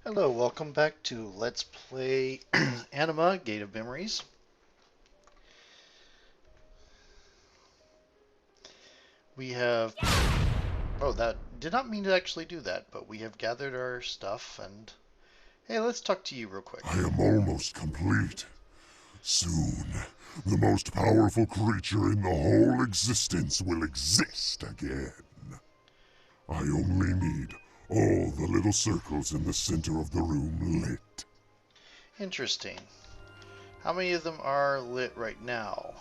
Hello, welcome back to Let's Play Anima, Gate of Memories. We have... Oh, that did not mean to actually do that, but we have gathered our stuff and... Hey, let's talk to you real quick. I am almost complete. Soon, the most powerful creature in the whole existence will exist again. I only need all the little circles in the center of the room lit. Interesting. How many of them are lit right now?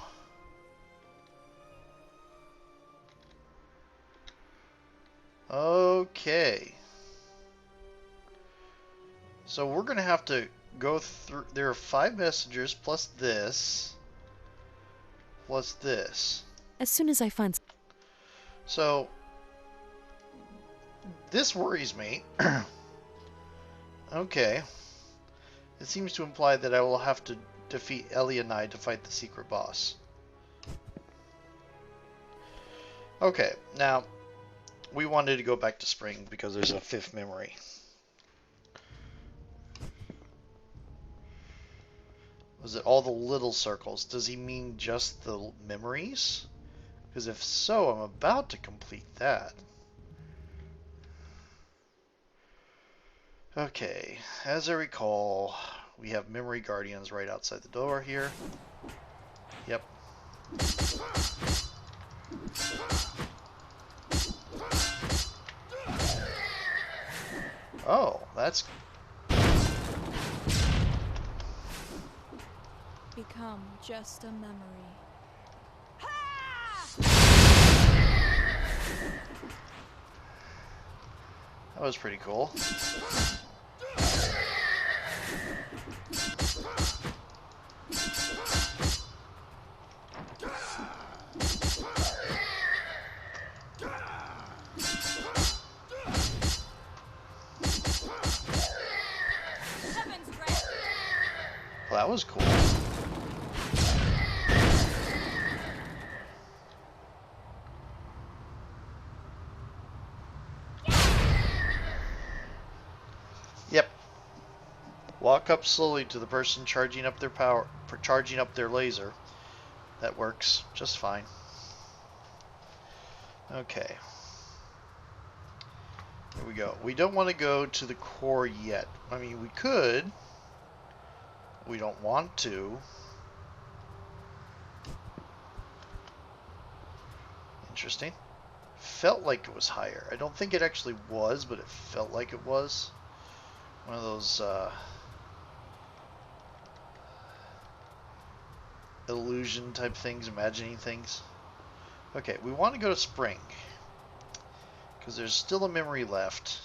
Okay. So we're going to have to go through... There are 5 messengers plus this. Plus this. As soon as I find... So... This worries me. Okay. It seems to imply that I will have to defeat Ellie and I to fight the secret boss. Okay, now, we wanted to go back to Spring because there's a 5th memory. Was it all the little circles? Does he mean just the memories? Because if so, I'm about to complete that. Okay, as I recall, we have memory guardians right outside the door here. Yep. Oh, that's... Become just a memory. That was pretty cool. Well, that was cool. Yep. Walk up slowly to the person charging up their laser. That works just fine. Okay. Here we go. We don't want to go to the core yet. I mean, we could. We don't want to. Interesting. Felt like it was higher. I don't think it actually was, but it felt like it was. One of those illusion type things, imagining things. Okay, we want to go to Spring because there's still a memory left.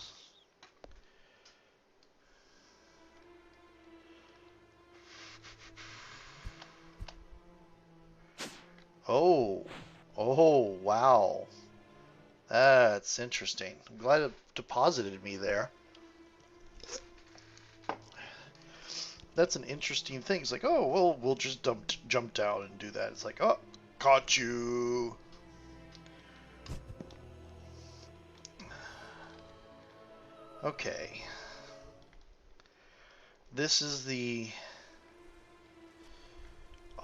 Oh, wow. That's interesting. I'm glad it deposited me there. That's an interesting thing. It's like, oh, well, we'll just jump down and do that. It's like, oh, caught you. Okay. This is the...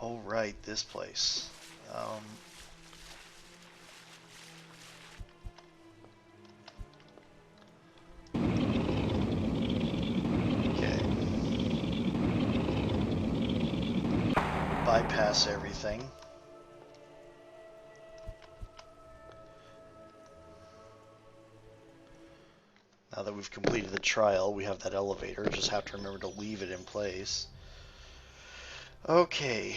Oh, right, this place. Okay. Bypass everything. Now that we've completed the trial, we have that elevator. Just have to remember to leave it in place. Okay.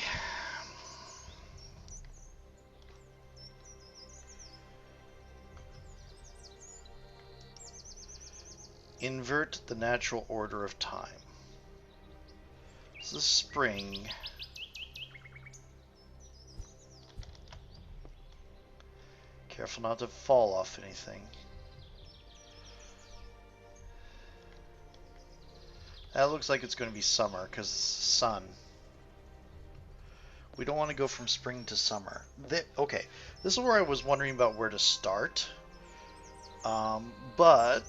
Invert the natural order of time. This is Spring. Careful not to fall off anything. That looks like it's going to be summer because sun. We don't want to go from spring to summer. Okay, this is where I was wondering about where to start. But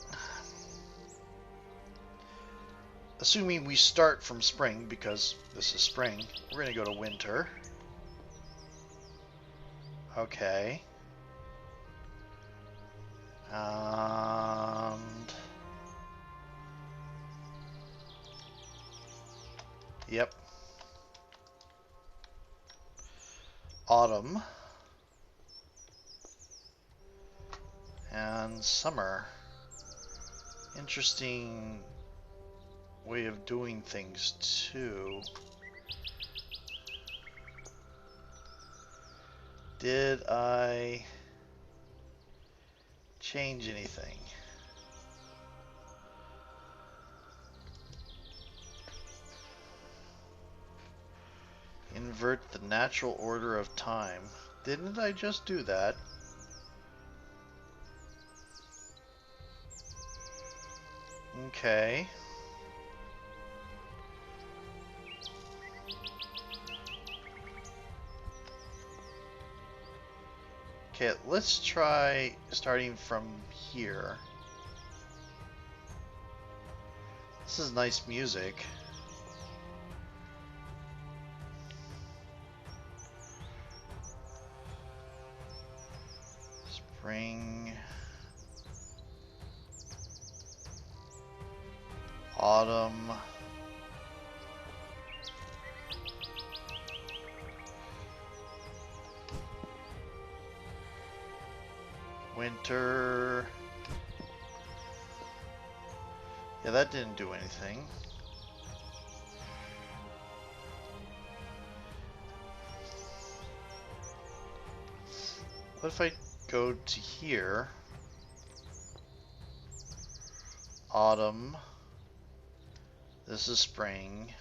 assuming we start from spring, because this is spring, we're going to go to winter. Okay. And yep. Autumn. And summer. Interesting way of doing things too. Did I change anything? Invert the natural order of time. Didn't I just do that? Okay. Okay, let's try starting from here. This is nice music. Spring. Autumn. Winter. Yeah, that didn't do anything. What if I go to here? Autumn. This is spring.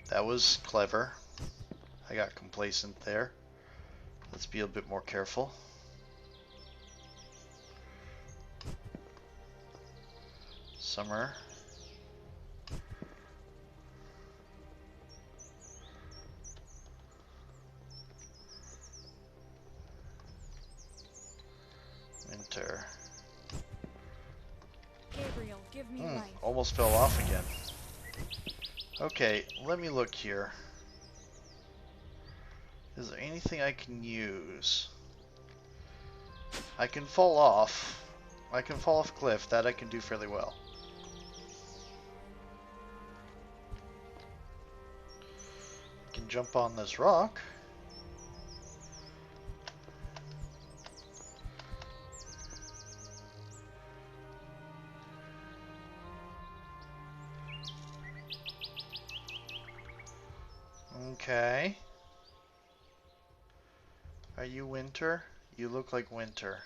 That was clever. I got complacent there. Let's be a bit more careful. Summer. Winter. Gabriel, give me life. Almost fell off again. Okay, let me look here. Is there anything I can use? I can fall off. I can fall off a cliff. That I can do fairly well. I can jump on this rock. Okay. Are you winter? You look like winter.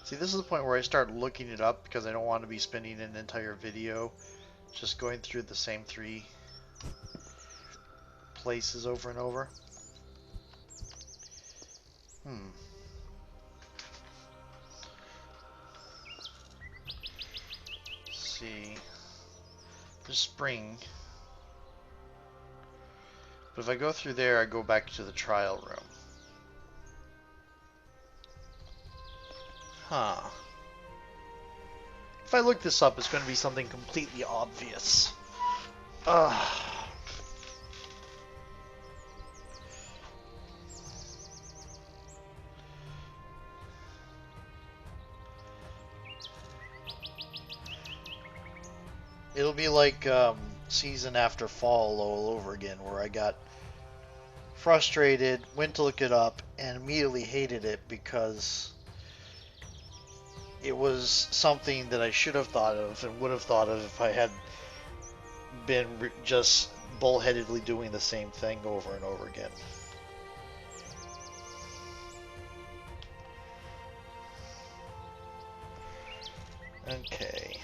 See, this is the point where I start looking it up because I don't want to be spending an entire video just going through the same 3 places over and over. Let's see. There's spring. But if I go through there, I go back to the trial room. Huh. If I look this up, it's going to be something completely obvious. Ugh. It'll be like season after fall all over again, where I got frustrated, went to look it up, and immediately hated it because it was something that I should have thought of and would have thought of if I had been just bullheadedly doing the same thing over and over again. Okay.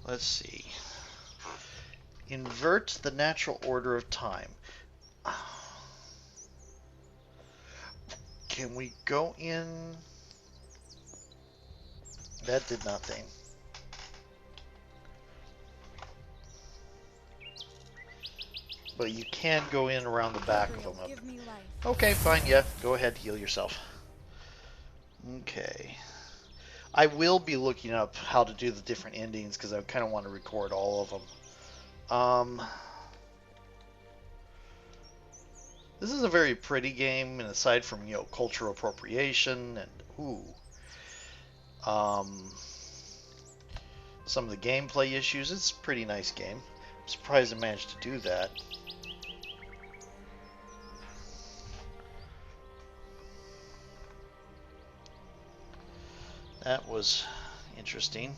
Let's see. Invert the natural order of time. Can we go in? That did nothing. But you can go in around the back of them. Give me life. Okay, fine, yeah. Go ahead, heal yourself. Okay. I will be looking up how to do the different endings because I kind of want to record all of them. This is a very pretty game, and aside from, cultural appropriation and, some of the gameplay issues, it's a pretty nice game. I'm surprised I managed to do that. That was interesting.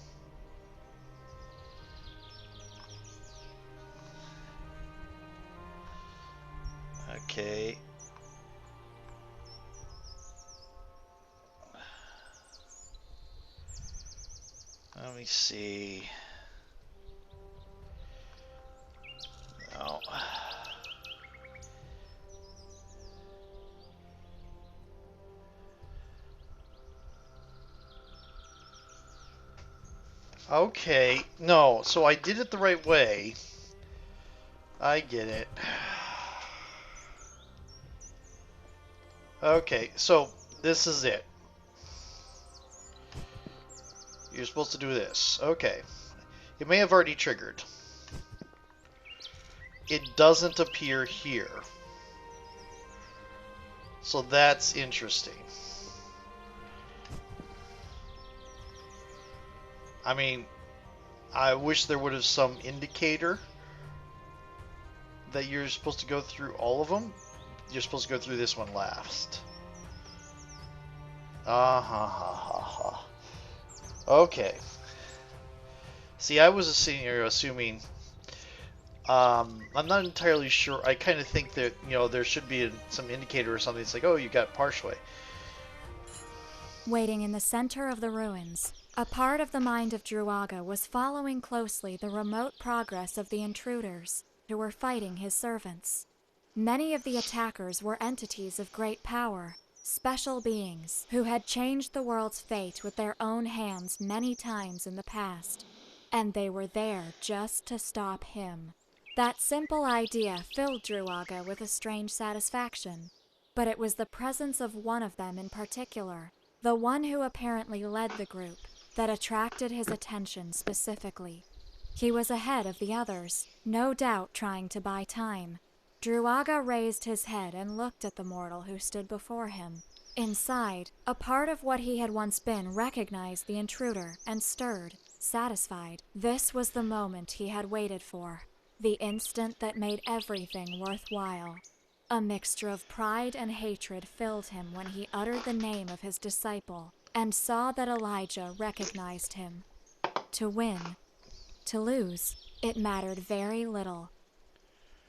Okay. Let me see. Oh. Okay. No, so I did it the right way. I get it. Okay, so this is it. You're supposed to do this. Okay. It may have already triggered. It doesn't appear here. So that's interesting. I mean, I wish there would have some indicator that you're supposed to go through all of them. You're supposed to go through this one last. Ah ha ha ha ha. Okay. See, I was sitting here assuming. I'm not entirely sure. I kind of think that there should be some indicator or something. It's like, oh, you got partially. Waiting in the center of the ruins, a part of the mind of Druaga was following closely the remote progress of the intruders who were fighting his servants. Many of the attackers were entities of great power, special beings who had changed the world's fate with their own hands many times in the past. And they were there just to stop him. That simple idea filled Druaga with a strange satisfaction. But it was the presence of one of them in particular, the one who apparently led the group, that attracted his attention specifically. He was ahead of the others, no doubt trying to buy time. Druaga raised his head and looked at the mortal who stood before him. Inside, a part of what he had once been recognized the intruder and stirred, satisfied. This was the moment he had waited for, the instant that made everything worthwhile. A mixture of pride and hatred filled him when he uttered the name of his disciple and saw that Elijah recognized him. To win, to lose, it mattered very little.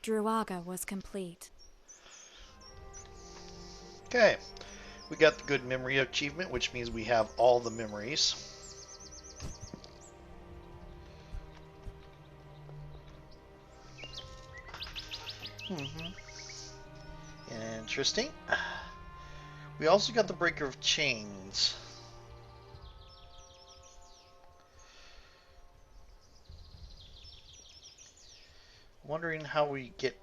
Druaga was complete. Okay. We got the good memory achievement, which means we have all the memories. Interesting. We also got the breaker of chains. Wondering how we get.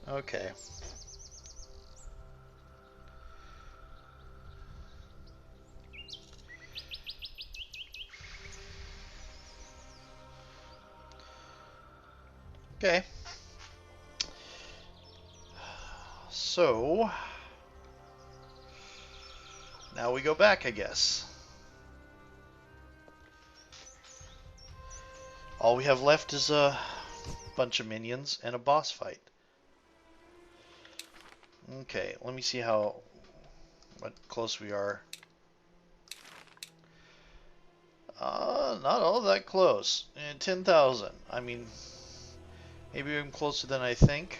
Okay. Okay. So now we go back, I guess. All we have left is a bunch of minions and a boss fight. Okay, let me see what close we are. Not all that close. 10,000. I mean, maybe I'm closer than I think.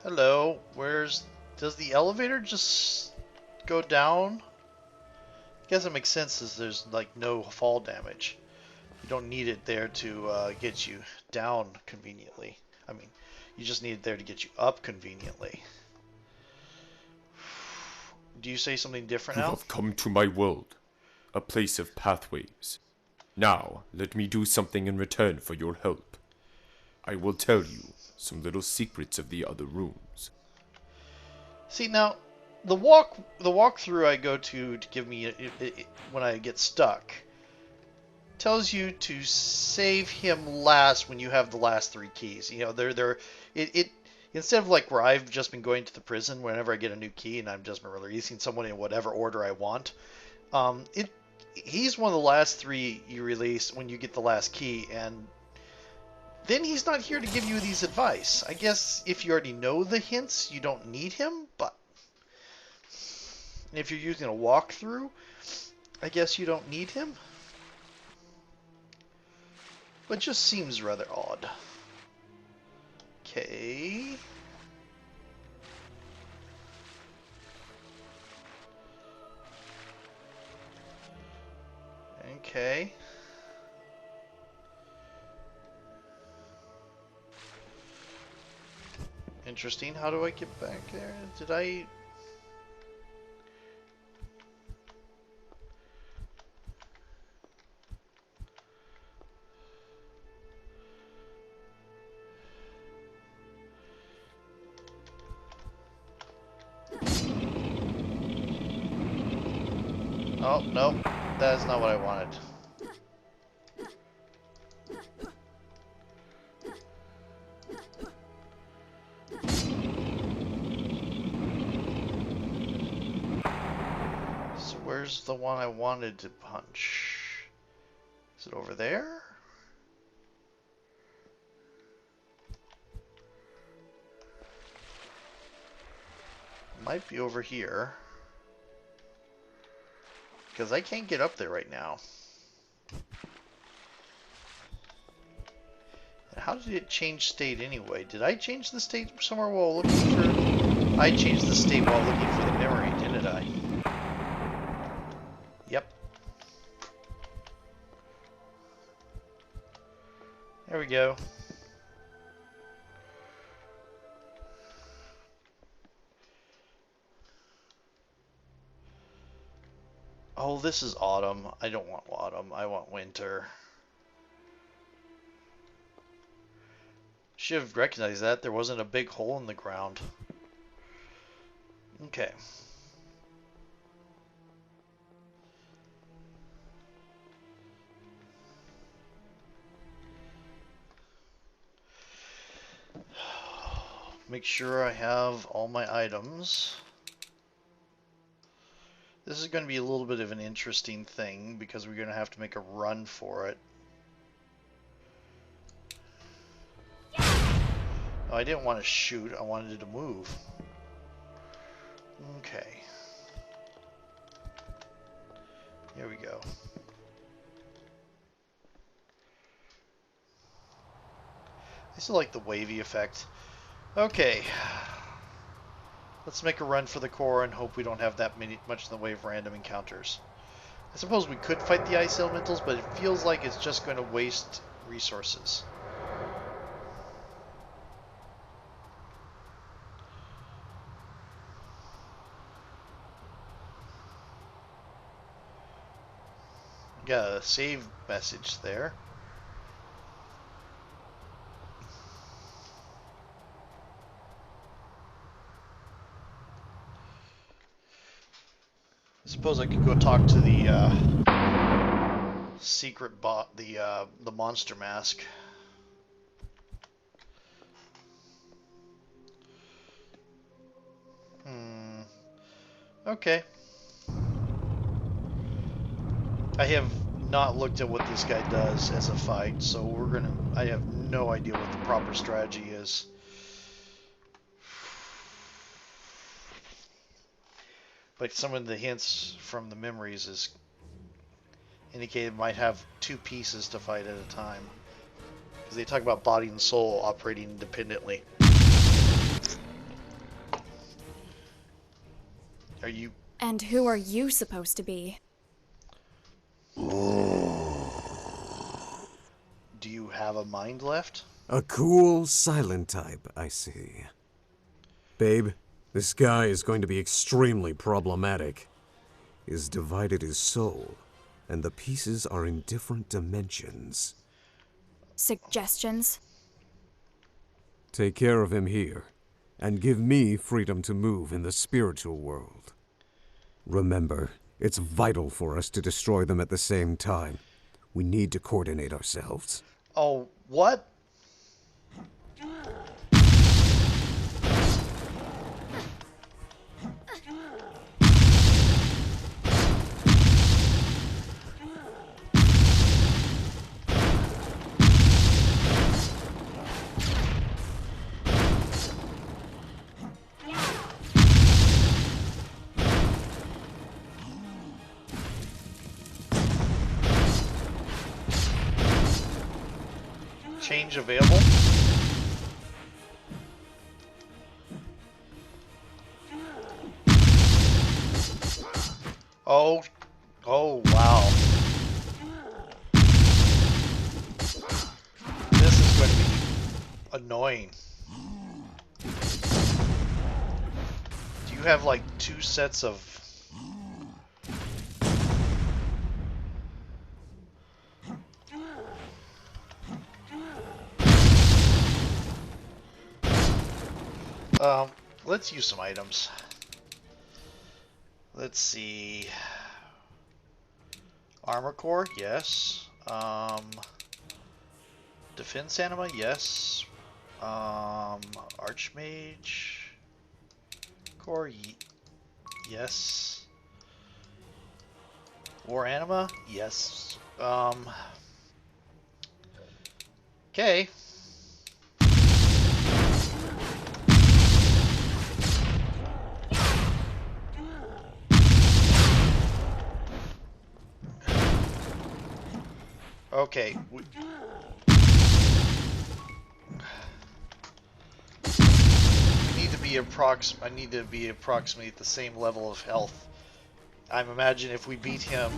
Hello, does the elevator just go down? I guess it makes sense as there's like no fall damage. You don't need it there to get you down conveniently. I mean, you just need it there to get you up conveniently. Do you say something different You now? have come to my world. a place of pathways. Now, let me do something in return for your help. I will tell you some little secrets of the other rooms. See, now, the walkthrough I go to give me when I get stuck tells you to save him last when you have the last 3 keys. You know, it instead of like where I've just been going to the prison whenever I get a new key and I've just been releasing someone in whatever order I want. He's one of the last 3 you release when you get the last key, and then he's not here to give you these advice. I guess if you already know the hints, you don't need him, but if you're using a walkthrough, I guess you don't need him. But it just seems rather odd. Okay. Okay. Interesting. How do I get back there? Did I... Oh, no. That is not what I wanted. So where's the one I wanted to punch? Is it over there? Might be over here. Because I can't get up there right now. How did it change state anyway? Did I change the state somewhere while looking for... I changed the state while looking for the memory, didn't I? Yep. There we go. Oh, this is autumn. I don't want autumn. I want winter. Should have recognized that. There wasn't a big hole in the ground. Okay. Make sure I have all my items. This is going to be a little bit of an interesting thing because we're going to have to make a run for it. Oh, I didn't want to shoot. I wanted it to move. Okay. Here we go. I still like the wavy effect. Okay. Let's make a run for the core and hope we don't have that much in the way of random encounters. I suppose we could fight the ice elementals, but it feels like it's just going to waste resources. Got a save message there. I suppose I could go talk to the secret bot, the monster mask. Okay. I have not looked at what this guy does as a fight, so I have no idea what the proper strategy is. But some of the hints from the memories is indicated might have 2 pieces to fight at a time. Because they talk about body and soul operating independently. Are you... And who are you supposed to be? Do you have a mind left? A cool, silent type, I see. Babe, this guy is going to be extremely problematic. He's divided his soul. and the pieces are in different dimensions. Suggestions? Take care of him here, and give me freedom to move in the spiritual world. Remember, it's vital for us to destroy them at the same time. We need to coordinate ourselves. Oh, what? Change available? Oh, oh wow. This is going to be annoying. Do you have like 2 sets of... let's use some items. Let's see. Armor core, yes. Defense anima, yes. Archmage core, yes. War anima, yes. Okay. Okay. We need to be I need to be approximately at the same level of health. I imagine if we beat him.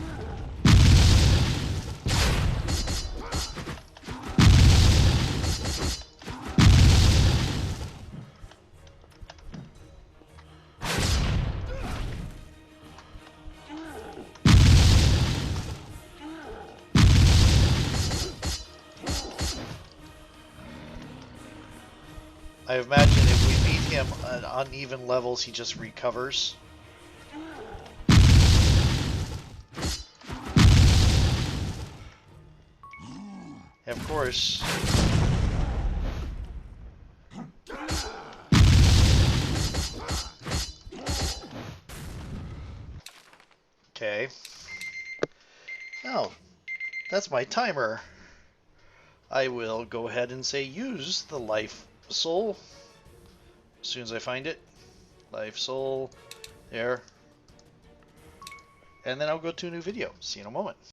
I imagine if we beat him at uneven levels, he just recovers. Of course. Okay. Oh, that's my timer. I will go ahead and say use the life soul as soon as I find it. Life soul. There. And then I'll go to a new video. See you in a moment.